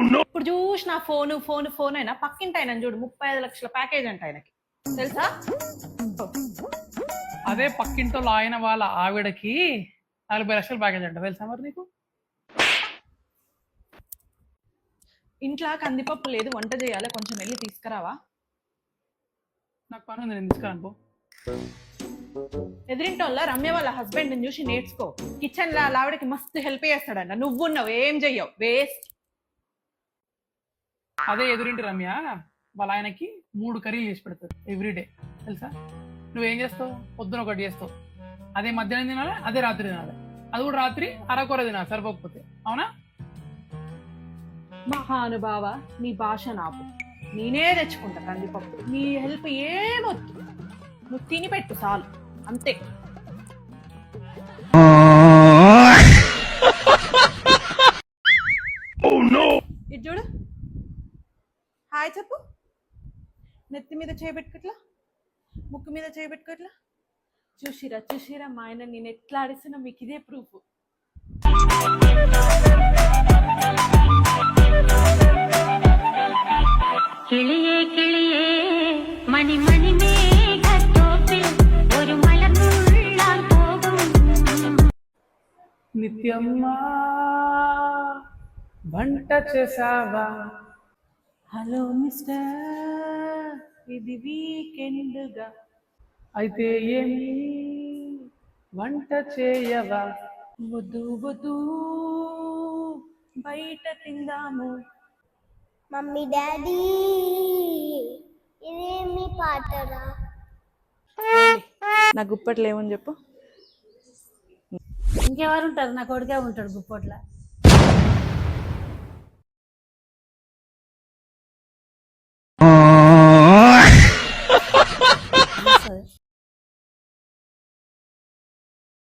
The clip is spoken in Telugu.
ఇప్పుడు చూసి నా ఫోన్ ఫోన్ ఫోన్ అయినా పక్కింటి ఆయన చూడు 35 లక్షల ప్యాకేజ్ అంట ఆయనకి తెలుసా. అదే పక్కింటో ఆయన వాళ్ళ ఆవిడకి 40 లక్షల ప్యాకేజ్ అంట తెలుసా మరి నీకు. ఇంట్లో కందిపప్పు లేదు, వంట చేయాలి, కొంచెం వెళ్ళి తీసుకురావా. నాకు పని ఉంది, నేను తీసుకురాను పో. ఎదిరింటోళ్ళ రమ్య వాళ్ళ హస్బెండ్ చూసి నేర్చుకో. కిచెన్ లో ఆవిడకి మస్తు హెల్ప్ చేస్తాడంట, నువ్వున్నావు ఏం చెయ్యవు, వేస్ట్. అదే ఎదురింటి రమ్య వాళ్ళ ఆయనకి 3 కర్రీలు చేసి పెడతారు ఎవ్రీడే తెలుసా. నువ్వేం చేస్తావు, పొద్దున ఒకటి చేస్తావు, అదే మధ్యాహ్నం తినాలి, అదే రాత్రి తినాలి, అది కూడా రాత్రి అరకొర తినాలి సరిపోకపోతే, అవునా. మహానుభావ నీ భాష నాకు, నేనే తెచ్చుకుంటా కందిపప్పు, నీ హెల్ప్ ఏమొద్దు, నువ్వు తిని పెట్టు చాలు అంతే. ఇది చూడు, హాయ్ చెప్పు. నెత్తి మీద చేయబెట్టుకట్లా, ముక్కు మీద చేయబెట్టుకట్లా. చూసిరా చూసిరా మా ఆయన నేను ఎట్లా ఆడిస్తున్నా, మీకు ఇదే ప్రూఫ్. കിളിയേ കിളിയേ മണിമണി മേഘത്തോപ്പിൽ ഒരു മലർന്നുള്ളാൻ പോകും. నిత్యమ్మా వంట చేసావా. హలో మిస్టర్, ఇది వీకెండ్గా అయితే ఏమి వంట చేయవా. వద్దు వద్దు బయట తిందాము. మమ్మీ డాడీ ఇదేమి పాటరా? నా గుప్పట్లు ఏమని చెప్పు. ఇంకెవరు ఉంటారు, నా కొడుకే ఉంటాడు గుప్పట్ల.